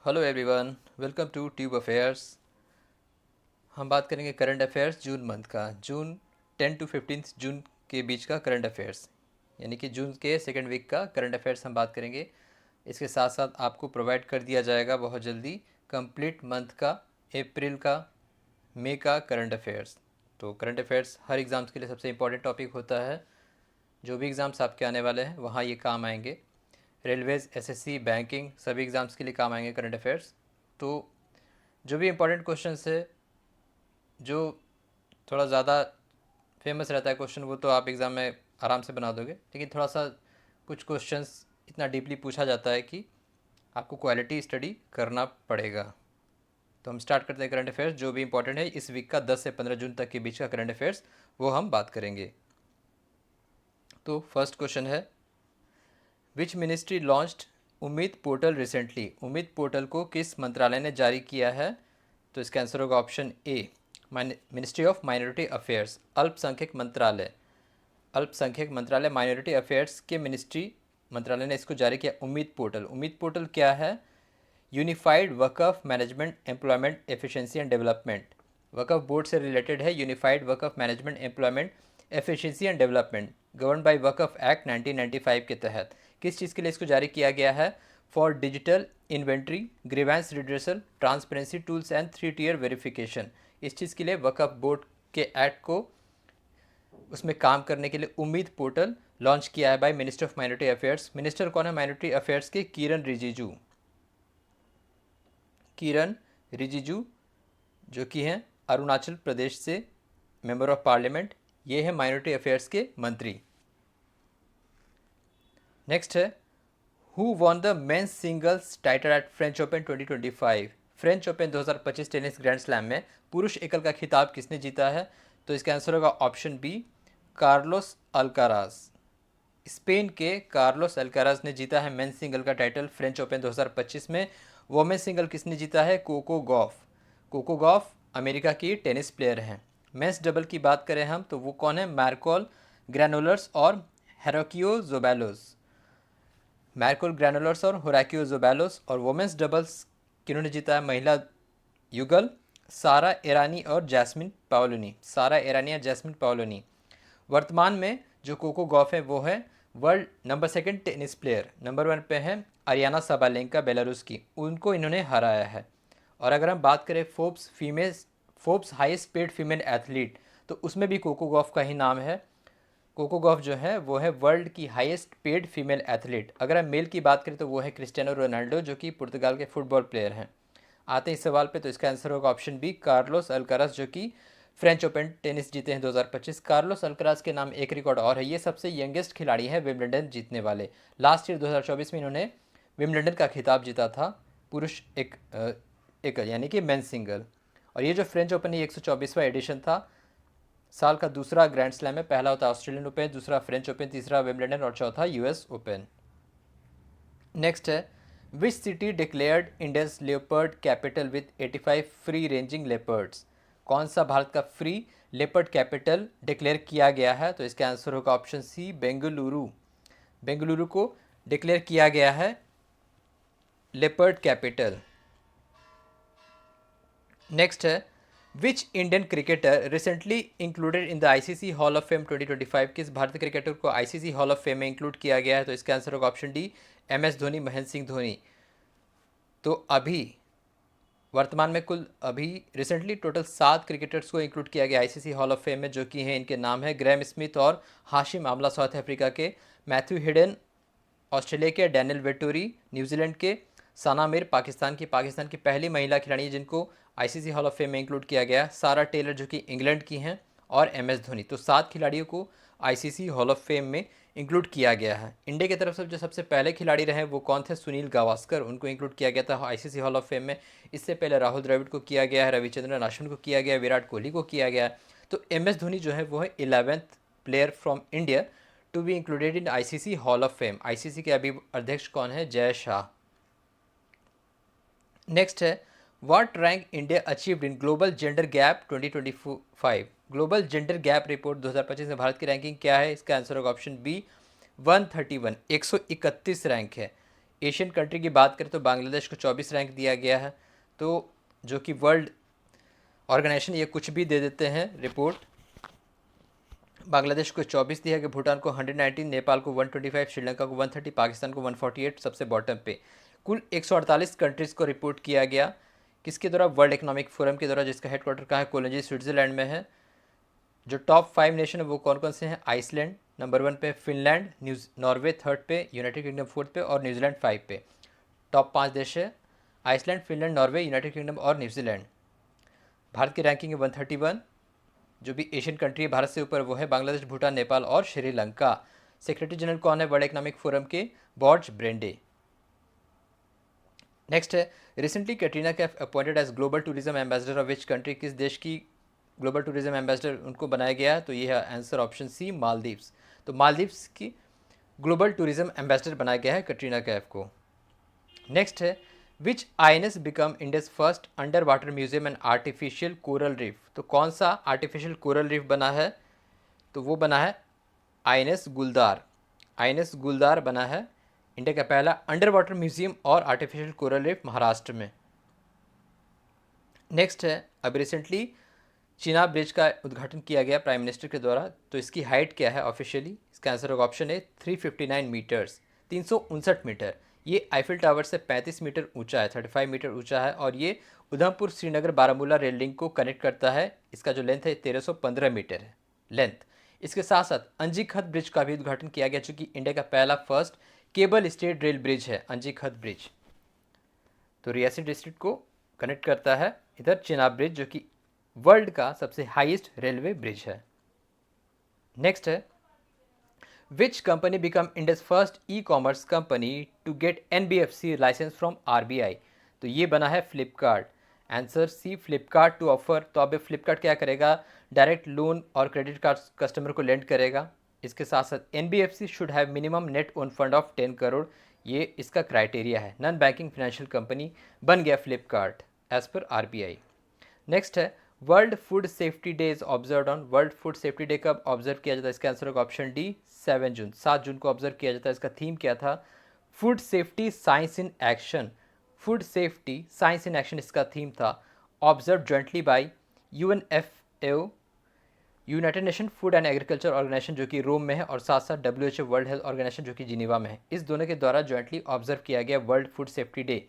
Hello everyone, welcome to tube affairs. हम बात करेंगे करंट अफेयर्स जून मंथ का। जून 10 to 15 जून के बीच का करंट अफेयर्स, यानी कि जून के सेकेंड वीक का करंट अफेयर्स हम बात करेंगे। इसके साथ साथ आपको प्रोवाइड कर दिया जाएगा बहुत जल्दी कंप्लीट मंथ का, अप्रैल का, मई का करंट अफेयर्स। तो करंट अफेयर्स हर एग्ज़ाम्स के लिए सबसे इम्पोर्टेंट टॉपिक होता है। जो भी एग्ज़ाम्स आपके आने वाले हैं वहाँ ये काम आएंगे। रेलवेज़, एसएससी, बैंकिंग, सभी एग्ज़ाम्स के लिए काम आएंगे करंट अफेयर्स। तो जो भी इम्पोर्टेंट क्वेश्चंस है, जो थोड़ा ज़्यादा फेमस रहता है क्वेश्चन, वो तो आप एग्ज़ाम में आराम से बना दोगे। लेकिन थोड़ा सा कुछ क्वेश्चंस इतना डीपली पूछा जाता है कि आपको क्वालिटी स्टडी करना पड़ेगा। तो हम स्टार्ट करते हैं करंट अफेयर्स। जो भी इंपॉर्टेंट है इस वीक का 10 से 15 जून तक के बीच का करंट अफेयर्स, वो हम बात करेंगे। तो फर्स्ट क्वेश्चन है, विच मिनिस्ट्री लॉन्च्ड उम्मीद पोर्टल रिसेंटली। उम्मीद पोर्टल को किस मंत्रालय ने जारी किया है? तो इसका आंसर होगा option A, ministry of minority affairs, अल्पसंख्यक मंत्रालय। अल्पसंख्यक मंत्रालय, माइनॉरिटी अफेयर्स के मिनिस्ट्री मंत्रालय ने इसको जारी किया, उम्मीद पोर्टल। उम्मीद पोर्टल क्या है? Unified Waqf management employment efficiency and development. Waqf board से रिलेटेड है। Unified Waqf management employment efficiency and development, govern by Waqf act 1995 के तहत किस चीज़ के लिए इसको जारी किया गया है? For digital inventory, grievance redressal, transparency tools and 3 tier verification. इस चीज़ के लिए वकफ बोर्ड के एक्ट को उसमें काम करने के लिए उम्मीद पोर्टल लॉन्च किया है by minister of minority affairs. Minister कौन है माइनॉरिटी अफेयर्स के? किरण रिजिजू। किरण रिजिजू, जो कि हैं अरुणाचल प्रदेश से मेंबर ऑफ पार्लियामेंट, ये है माइनॉरिटी अफेयर्स के मंत्री। नेक्स्ट है, who won the men's singles title at French Open 2025। French Open 2025 tennis grand slam में पुरुष एकल का खिताब किसने जीता है? तो इसका आंसर होगा option B, Carlos Alcaraz. Spain के कार्लोस अल्काराज ने जीता है मेंस सिंगल का टाइटल फ्रेंच ओपन 2025 में। वोमेन सिंगल किसने जीता है? Coco Gauff. Coco Gauff America की टेनिस प्लेयर हैं। मेंस डबल की बात करें हम तो वो कौन है? मार्कोल ग्रैनोलर्स और हेरोकियो जोबैलोस। मार्कोल ग्रैनोलर्स और होराकियो जोबैलोस। और वोमेंस डबल्स किन्होंने जीता है? महिला युगल सारा ईरानी और जैस्मिन पाओलोनी। सारा ईरानी और जैस्मिन पाओलोनी। वर्तमान में जो कोको गॉफ है वो है world number second tennis player. Number 1 पे है अरियाना साबालेंका बेलारूस की, उनको इन्होंने हराया है। और अगर हम बात करें Forbes highest paid female athlete, तो उसमें भी कोको गॉफ का ही नाम है। कोको गॉफ जो है वो है वर्ल्ड की हाईएस्ट पेड फीमेल एथलीट। अगर हम मेल की बात करें तो वो है क्रिस्टियानो रोनाल्डो, जो कि पुर्तगाल के फुटबॉल प्लेयर हैं। आते हैं इस सवाल पे, तो इसका आंसर होगा ऑप्शन बी, कार्लोस अल्काराज, जो कि फ्रेंच ओपन टेनिस जीते हैं 2025। कार्लोस अल्काराज के नाम एक रिकॉर्ड और है, ये सबसे यंगेस्ट खिलाड़ी हैं विंबलडन जीतने वाले। लास्ट ईयर 2024 में इन्होंने विंबलडन का खिताब जीता था, पुरुष एकल यानी कि मेन सिंगल। और ये जो फ्रेंच ओपन ये 124वां एडिशन था, साल का दूसरा ग्रैंड स्लैम है। पहला होता है ऑस्ट्रेलियन ओपन, दूसरा फ्रेंच ओपन, तीसरा विंबलडन और चौथा यूएस ओपन। नेक्स्ट है, which city declared India's leopard capital with 85 free ranging leopards. कौन सा भारत का फ्री लेपर्ड कैपिटल डिक्लेयर किया गया है? तो इसका आंसर होगा ऑप्शन सी, बेंगलुरु। बेंगलुरु को डिक्लेयर किया गया है लेपर्ड कैपिटल। नेक्स्ट है, which Indian cricketer recently included in the ICC hall of fame 2025। किस भारतीय क्रिकेटर को आईसीसी हॉल ऑफ फेम में इंक्लूड किया गया है? तो इसका आंसर होगा option D, MS Dhoni, Mahendra Singh Dhoni. तो अभी वर्तमान में कुल अभी रिसेंटली टोटल 7 क्रिकेटर्स को इंक्लूड किया गया आईसीसी हॉल ऑफ फेम में, जो कि हैं, इनके नाम है ग्रैम स्मिथ और हाशिम आमला साउथ अफ्रीका के, मैथ्यू हिडन ऑस्ट्रेलिया के, डैनियल वेटोरी न्यूजीलैंड के, साना मीर पाकिस्तान की पहली महिला खिलाड़ी है जिनको आईसीसी हॉल ऑफ फेम में इंक्लूड किया गया, सारा टेलर जो कि इंग्लैंड की हैं, और एमएस धोनी। तो 7 खिलाड़ियों को आईसीसी हॉल ऑफ फेम में इंक्लूड किया गया है। इंडिया की तरफ से जो सबसे पहले खिलाड़ी रहे वो कौन थे? सुनील गावस्कर, उनको इंक्लूड किया गया था आईसीसी हॉल ऑफ फेम में। इससे पहले राहुल द्रविड़ को किया गया है, रविचंद्रन अश्विन को किया गया है, विराट कोहली को किया गया है। तो एमएस धोनी जो है वो है 11th player from India to be included in ICC hall of fame. ICC के अभी अध्यक्ष कौन है? जय शाह। नेक्स्ट है, what rank India achieved in global gender gap 2025। Global gender gap report 2025 में भारत की रैंकिंग क्या है? इसका आंसर होगा ऑप्शन बी, 131, 131 रैंक है। एशियन कंट्री की बात करें तो बांग्लादेश को 24 रैंक दिया गया है, तो जो कि वर्ल्ड ऑर्गेनाइजेशन ये कुछ भी दे देते हैं रिपोर्ट। बांग्लादेश को 24 दिया गया, भूटान को 119, नेपाल को 125, श्रीलंका को 130, पाकिस्तान को 148 सबसे बॉटम पे। कुल 148 कंट्रीज़ को रिपोर्ट किया गया किसके द्वारा, वर्ल्ड इकोनॉमिक फोरम के द्वारा, जिसका हेडक्वार्टर कहाँ है, कोलोंजी स्विट्जरलैंड में है। जो टॉप 5 नेशन है वो कौन कौन से हैं, आइसलैंड नंबर 1 पे, फिनलैंड, नॉर्वे 3rd पे, यूनाइटेड किंगडम 4th पे और न्यूजीलैंड 5 पे। टॉप 5 देश है Iceland, Finland, Norway, United Kingdom और न्यूजीलैंड। भारत की रैंकिंग है 131। जो भी एशियन कंट्री है भारत से ऊपर वो है बांग्लादेश, भूटान, नेपाल और श्रीलंका। सेक्रेटरी जनरल कौन है वर्ल्ड इकोनॉमिक फोरम के, बॉर्ज ब्रेंडे। नेक्स्ट है, recently Katrina Kaif appointed as global tourism ambassador of which country, किस देश की ग्लोबल टूरिज्म एम्बेसडर उनको बनाया गया है, तो ये है आंसर ऑप्शन सी, मालदीव्स। तो मालदीव्स की ग्लोबल टूरिज्म एम्बेसडर बनाया गया है कैटरीना कैफ को। नेक्स्ट है, which INS become India's first under water museum and artificial coral reef, तो कौन सा आर्टिफिशियल कोरल रीफ बना है, तो वो बना है आईएनएस गुलदार। आईएनएस गुलदार बना है इंडिया का पहला अंडर वाटर म्यूजियम और आर्टिफिशियल कोरल रीफ महाराष्ट्र में। नेक्स्ट है, अभी रिसेंटली चिनाब ब्रिज का उद्घाटन किया गया प्राइम मिनिस्टर के द्वारा, तो इसकी हाइट क्या है ऑफिशियली, इसका आंसर होगा ऑप्शन है 359 मीटर्स, 359 मीटर। ये आईफिल टावर से 35 मीटर ऊंचा है, 35 मीटर ऊंचा है, और ये उधमपुर श्रीनगर बारामूला रेल लिंक को कनेक्ट करता है। इसका जो लेंथ है 1315 मीटर है लेंथ। इसके साथ साथ अंजीखत ब्रिज का भी उद्घाटन किया गया, जो कि इंडिया का पहला first cable stayed rail bridge है अंजीखत ब्रिज। तो रियासी डिस्ट्रिक्ट को कनेक्ट करता है इधर चिनाब ब्रिज, जो कि वर्ल्ड का सबसे हाईएस्ट रेलवे ब्रिज है। नेक्स्ट है, which company become India's first e commerce company to get NBFC license from RBI, तो ये बना है Flipkart. Answer C, Flipkart to offer. तो अब फ्लिपकार्ट क्या करेगा, डायरेक्ट लोन और क्रेडिट कार्ड कस्टमर को लेंड करेगा। इसके साथ साथ NBFC should have minimum net own fund of 10 crore, ये इसका क्राइटेरिया है। नॉन बैंकिंग फाइनेंशियल कंपनी बन गया Flipkart as per RBI. Next है, world food safety day is observe on, world food safety day कब ऑब्जर्व किया जाता है, इसका आंसर होगा ऑप्शन डी, 7 जून, 7 जून को ऑब्जर्व किया जाता है। इसका थीम क्या था, food safety science in action. Food safety science in action इसका थीम था, observe jointly by UNFAO, United Nation food and agriculture organization जो कि रोम में है, और साथ साथ डब्ल्यूएचओ वर्ल्ड हेल्थ ऑर्गेनाइजेशन जो कि जिनीवा में है। इस दोनों के द्वारा जॉइंटली ऑब्जर्व किया गया वर्ल्ड फूड सेफ्टी डे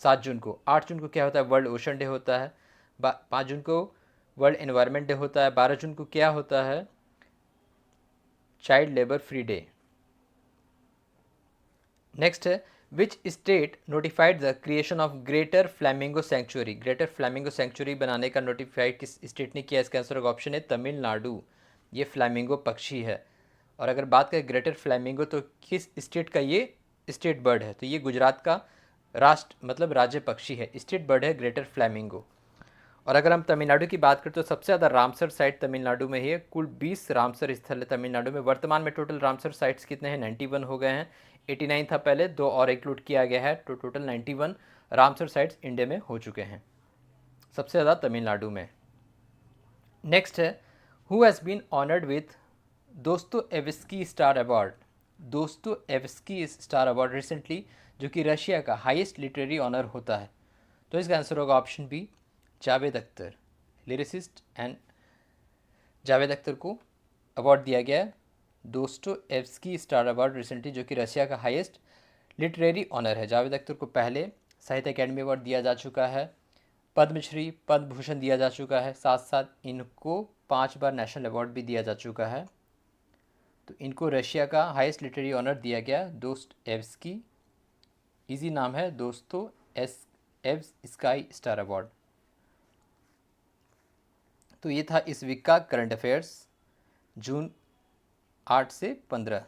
7 जून को। 8 जून को क्या होता है, वर्ल्ड ओशन डे होता है। 5 जून को वर्ल्ड एनवायरनमेंट डे होता है। 12 जून को क्या होता है, child labour free day. Next है, which state notified the creation of greater flamingo sanctuary, greater flamingo sanctuary बनाने का नोटिफाइड किस स्टेट ने किया, इसका आंसर होगा ऑप्शन है तमिलनाडु। ये फ्लैमिंगो पक्षी है। और अगर बात करें ग्रेटर फ्लैमिंगो तो किस स्टेट का ये स्टेट बर्ड है, तो ये गुजरात का राष्ट्र मतलब राज्य पक्षी है, स्टेट बर्ड है ग्रेटर फ्लैमिंगो। और अगर हम तमिलनाडु की बात करें तो सबसे ज़्यादा रामसर साइट तमिलनाडु में ही है, कुल 20 रामसर स्थल है तमिलनाडु में। वर्तमान में टोटल रामसर साइट्स कितने हैं, 91 हो गए हैं। 89 था पहले, 2 और इंक्लूड किया गया है, तो टोटल 91 रामसर साइट्स इंडिया में हो चुके हैं, सबसे ज़्यादा तमिलनाडु में। नेक्स्ट है, who has been honoured with Dostoevsky star award, Dostoevsky star award recently, जो कि रशिया का हाईएस्ट लिटरेरी ऑनर होता है। तो इसका आंसर होगा option B, Javed Akhtar. Lyricist and Javed Akhtar को अवार्ड दिया गया है दोस्तोयेव्स्की स्टार अवार्ड रिसेंटली, जो कि रशिया का हाईएस्ट लिटरेरी ऑनर है। जावेद अख्तर को पहले साहित्य अकेडमी अवार्ड दिया जा चुका है, पद्मश्री पद्म भूषण दिया जा चुका है, साथ साथ इनको 5 बार नेशनल अवार्ड भी दिया जा चुका है। तो इनको रशिया का हाईएस्ट लिटरेरी ऑनर दिया गया दोस्तोयेव्स्की, इजी नाम है दोस्तोयेव्स्की स्टार अवार्ड। तो ये था इस वीक का करंट अफेयर्स जून 8 से 15।